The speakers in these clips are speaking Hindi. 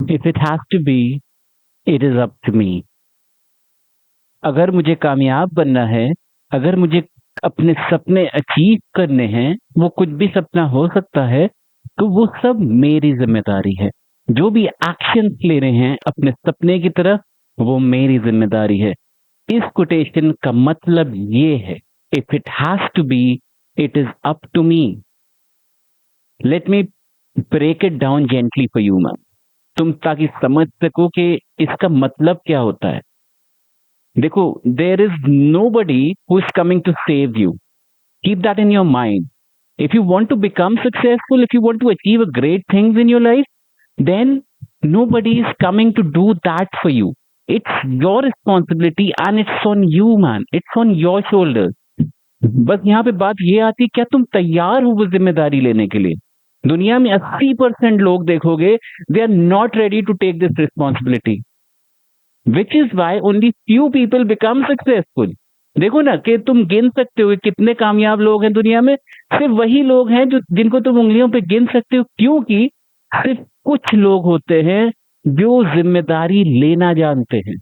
If it has to be, it is up to me. अगर मुझे कामयाब बनना है, अगर मुझे अपने सपने अचीव करने हैं, वो कुछ भी सपना हो सकता है, तो वो सब मेरी जिम्मेदारी है। जो भी एक्शन ले रहे हैं अपने सपने की तरफ, वो मेरी जिम्मेदारी है। इस कोटेशन का मतलब ये है, if it has to be, it is up to me. Let me break it down gently for you ma'am, तुम ताकि समझ सको कि इसका मतलब क्या होता है। देखो, there is nobody who is coming to save you. Keep that in your mind. If you want to become successful, if you want to achieve great things in your life, then nobody is coming to do that for you. It's your responsibility and it's on you, man. It's on your shoulders. बस यहाँ पे बात ये आती है, क्या तुम तैयार हो वो जिम्मेदारी लेने के लिए? दुनिया में 80% लोग देखोगे, they are not ready to take this responsibility, which is why only few people become successful. देखो ना कि तुम गिन सकते हो कि कितने कामयाब लोग हैं दुनिया में, सिर्फ वही लोग हैं जो जिनको तुम उंगलियों पे गिन सकते हो, क्योंकि सिर्फ कुछ लोग होते हैं जो जिम्मेदारी लेना जानते हैं।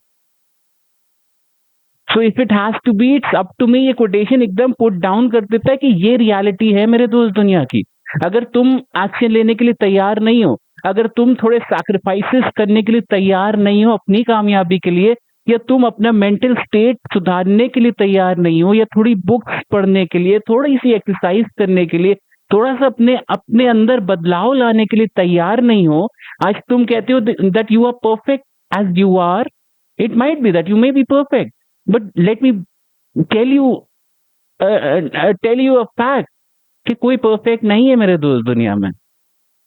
So if it has to be, it's up to me, ये कोटेशन एकदम पुट डाउन कर देता है कि ये रियलिटी है मेरे दोस्त दुनिया की। अगर तुम एक्शन लेने के लिए तैयार नहीं हो, अगर तुम थोड़े सैक्रिफाइसेस करने के लिए तैयार नहीं हो अपनी कामयाबी के लिए, या तुम अपना मेंटल स्टेट सुधारने के लिए तैयार नहीं हो, या थोड़ी बुक्स पढ़ने के लिए, थोड़ी सी एक्सरसाइज करने के लिए, थोड़ा सा अपने अपने अंदर बदलाव लाने के लिए तैयार नहीं हो, आज तुम कहते हो that you are perfect as you are. It might be that you may be perfect, but let me tell you a fact कि कोई परफेक्ट नहीं है मेरे दोस्त दुनिया में।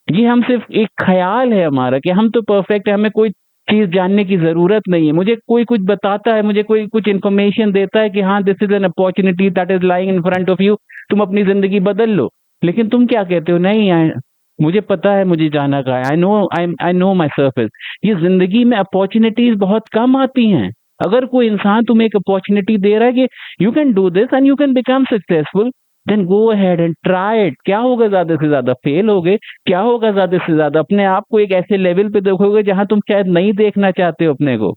ये हम सिर्फ एक ख्याल है हमारा कि हम तो परफेक्ट है, हमें कोई चीज जानने की जरूरत नहीं है। मुझे कोई कुछ बताता है, मुझे कोई कुछ इन्फॉर्मेशन देता है कि हाँ, this is an opportunity that is lying in front of you, तुम अपनी जिंदगी बदल लो। लेकिन तुम क्या कहते हो, नहीं मुझे पता है मुझे जाना कहाँ है, आई नो माई सर्फेस। ये जिंदगी में अपॉर्चुनिटीज बहुत कम आती हैं। अगर कोई इंसान तुम्हें एक अपॉर्चुनिटी दे रहा है कि you can do this and you can become successful, then go ahead and try it. क्या होगा, ज्यादा से ज्यादा फेल होगे। क्या होगा, ज्यादा से ज्यादा अपने आप को एक ऐसे लेवल पे देखोगे जहां तुम शायद नहीं देखना चाहते हो अपने को।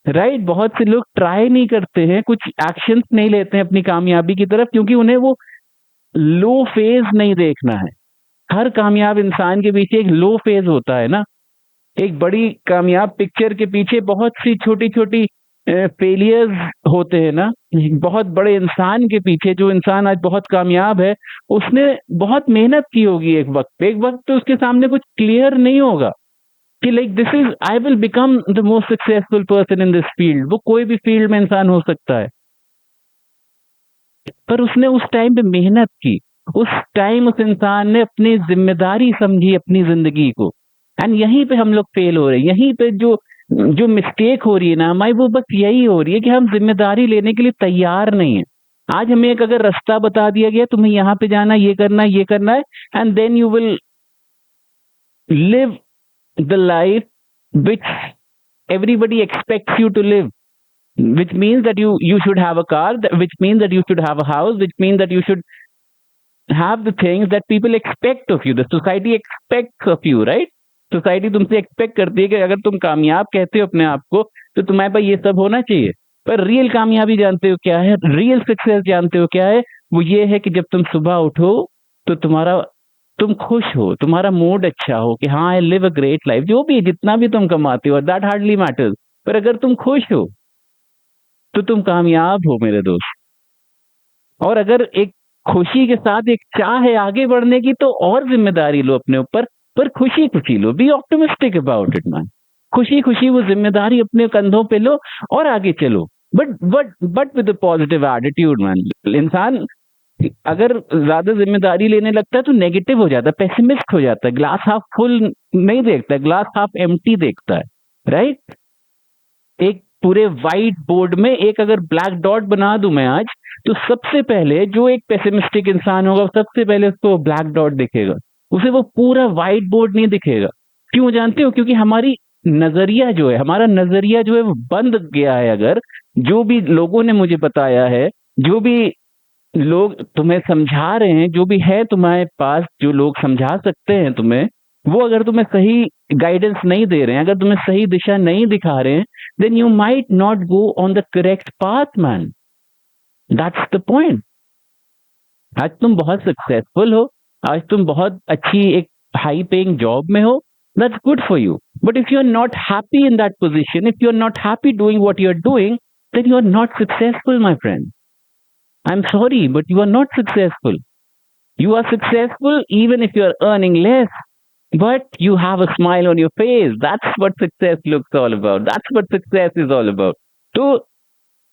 राइट? बहुत से लोग ट्राई नहीं करते हैं, कुछ एक्शंस नहीं लेते हैं अपनी कामयाबी की तरफ, क्योंकि उन्हें वो लो फेज नहीं देखना है। हर कामयाब इंसान के पीछे एक लो फेज होता है ना। एक बड़ी कामयाब पिक्चर के पीछे बहुत सी छोटी छोटी फेलियर्स होते हैं ना। एक बहुत बड़े इंसान के पीछे, जो इंसान आज बहुत कामयाब है, उसने बहुत मेहनत की होगी एक वक्त पे। एक वक्त तो उसके सामने कुछ क्लियर नहीं होगा कि like this is, I will become the most successful person in this field. वो कोई भी फील्ड में इंसान हो सकता है, पर उसने उस टाइम पे मेहनत की। उस टाइम उस इंसान ने अपनी जिम्मेदारी समझी अपनी जिंदगी को। एंड यहीं पे हम लोग फेल हो रहे हैं। यहीं पे जो जो मिस्टेक हो रही है ना हमारी, वो बस यही हो रही है कि हम जिम्मेदारी लेने के लिए तैयार नहीं है। आज हमें एक अगर रास्ता बता दिया गया, तुम्हें यहाँ पे जाना, ये करना है, ये करना है, and then you will live the life which everybody expects you to live, which means that you should have a car, which means that you should have a house, which means that you should have the things that people expect of you, the society expects of you, right? Society तुमसे एक्सपेक्ट करती है कि अगर तुम कामयाब कहते हो अपने आप को, तो तुम्हारे पास ये सब होना चाहिए। पर रियल कामयाबी जानते हो क्या है? रियल सक्सेस जानते हो क्या है? वो ये है कि जब तुम सुबह उठो तो तुम खुश हो, तुम्हारा मूड अच्छा हो कि हाँ, I live a great life. जो भी जितना भी तुम कमाते हो, दैट हार्डली मैटर्स, पर अगर तुम खुश हो तो तुम कामयाब हो मेरे दोस्त। और अगर एक खुशी के साथ एक चाह है आगे बढ़ने की, तो और जिम्मेदारी लो अपने ऊपर, पर खुशी खुशी लो। Be optimistic about it man. खुशी खुशी वो जिम्मेदारी अपने कंधों पे लो और आगे चलो, but with positive attitude man. इंसान अगर ज्यादा जिम्मेदारी लेने लगता है तो नेगेटिव हो जाता है, पेसिमिस्ट हो जाता है, ग्लास हाफ फुल नहीं देखता, ग्लास हाफ एम्प्टी देखता है। राइट? एक पूरे व्हाइट बोर्ड में एक अगर ब्लैक डॉट बना दूं मैं आज, तो सबसे पहले जो एक पेसिमिस्टिक इंसान होगा, सबसे पहले उसको ब्लैक डॉट दिखेगा, उसे वो पूरा व्हाइट बोर्ड नहीं दिखेगा। क्यों जानते हो? क्योंकि हमारी नजरिया जो है, हमारा नजरिया जो है वो बंद गया है। अगर जो भी लोगों ने मुझे बताया है, जो भी लोग तुम्हें समझा रहे हैं, जो भी है तुम्हारे पास, जो लोग समझा सकते हैं तुम्हें, वो अगर तुम्हें सही गाइडेंस नहीं दे रहे हैं, अगर तुम्हें सही दिशा नहीं दिखा रहे हैं, then you might not go on the correct path man. That's the point. आज तुम बहुत सक्सेसफुल हो, आज तुम बहुत अच्छी एक हाई पेइंग जॉब में हो, that's good for you. But if you are not happy in that position, if you are not happy doing what you are doing, then you are not successful, my friend. I'm sorry, but you are not successful. You are successful even if you are earning less, but you have a smile on your face. That's what success looks all about. That's what success is all about. तो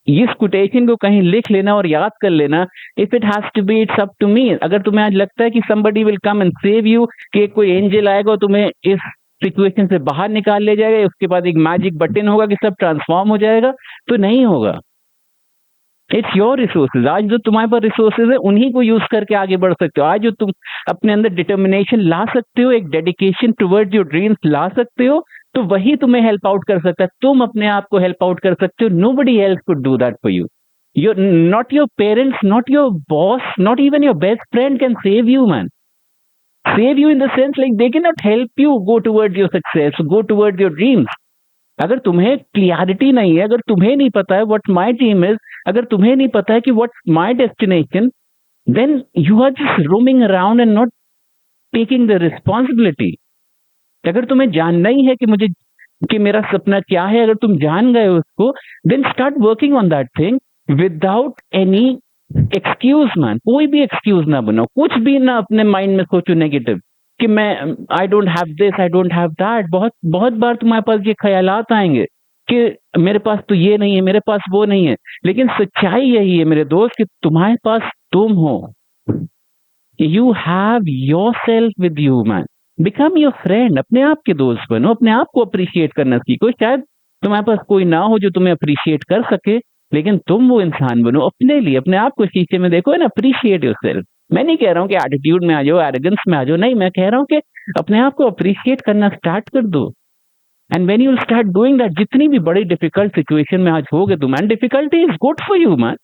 इस कोटेशन को कहीं लिख लेना और याद कर लेना, if it has to be, it's up to me. अगर तुम्हें आज लगता है कि somebody will come and save you, कि कोई एंजल आएगा और तुम्हें इस सिचुएशन से बाहर निकाल ले जाएगा, उसके बाद एक मैजिक बटन होगा कि सब ट्रांसफॉर्म हो जाएगा, तो नहीं होगा। It's your resources. आज जो तुम्हारे पास रिसोर्सेज है उन्हीं को यूज करके आगे बढ़ सकते हो। आज जो तुम अपने अंदर डिटर्मिनेशन ला सकते हो, एक डेडिकेशन टुवर्ड्स योर ड्रीम्स ला सकते हो, तो वही तुम्हें हेल्प आउट कर सकता है। तुम अपने आप को हेल्प आउट कर सकते हो। Nobody else could do that for you. Your not your parents, not your boss, not even your best friend can save you man. Save you in the sense like they cannot help you go towards your success, go towards your dreams. अगर तुम्हें क्लियरिटी नहीं है, अगर तुम्हें नहीं पता है what my dream is, अगर तुम्हें नहीं पता है कि what's my destination, then you are just roaming around and not taking the responsibility. अगर तुम्हें जानना ही है कि मेरा सपना क्या है, अगर तुम जान गए उसको, then start working on that thing without any excuse man. कोई भी एक्सक्यूज ना बनाओ, कुछ भी ना अपने माइंड में सोचो नेगेटिव कि मैं I don't have this, I don't have that. बहुत बहुत बार तुम्हारे पास ये ख्यालात आएंगे कि मेरे पास तो ये नहीं है, मेरे पास वो नहीं है, लेकिन सच्चाई यही है मेरे दोस्त कि तुम्हारे पास तुम हो। You have your self with you man. Become your friend. अपने आप के दोस्त बनो, अपने आप को अप्रिशिएट करना सीखो। शायद तुम्हारे पास कोई ना हो जो तुम्हें अप्रिशिएट कर सके, लेकिन तुम वो इंसान बनो अपने लिए। अपने आप को शीशे में देखो एंड अप्रिशिएट योरसेल्फ। मैं नहीं कह रहा हूँ कि एटीट्यूड में आ जाओ, एरोगेंस में आ जाओ, नहीं, मैं कह रहा हूँ कि अपने आप को अप्रिशिएट करना स्टार्ट कर दो। And when you start doing that, जितनी भी बड़ी डिफिकल्ट सिचुएशन में आज होगे तुम, and difficulty is good for you man.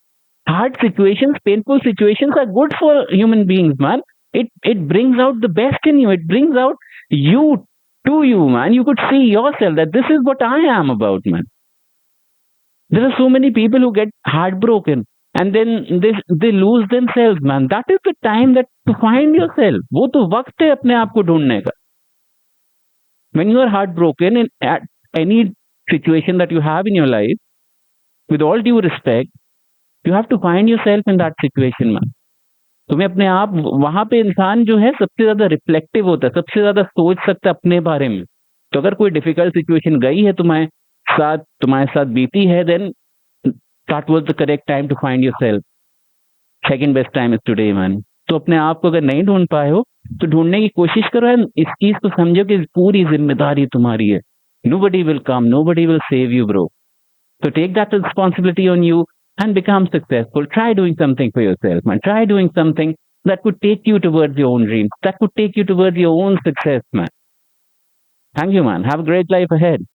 Hard situations, painful situations are good for human beings man. It brings out the best in you. It brings out you to you, man. You could see yourself that this is what I am about, man. There are so many people who get heartbroken and then they lose themselves, man. That is the time that to find yourself. वो तो वक्त है अपने आप को ढूंढने का. When you are heartbroken in at any situation that you have in your life, with all due respect, you have to find yourself in that situation, man. तुम्हें अपने आप, वहां पे इंसान जो है सबसे ज्यादा रिफ्लेक्टिव होता है, सबसे ज्यादा सोच सकता है अपने बारे में। तो अगर कोई डिफिकल्ट सिचुएशन गई है तुम्हारे साथ बीती है, then that was the correct time to find yourself. Second best time is today man. तो अपने आप को अगर नहीं ढूंढ पाए हो तो ढूंढने की कोशिश करो। एंड इस चीज को समझो कि पूरी जिम्मेदारी तुम्हारी है। Nobody will come, nobody will save you bro. So take that responsibility on you and become successful. Try doing something for yourself, man. Try doing something that could take you towards your own dreams, that could take you towards your own success, man. Thank you, man. Have a great life ahead.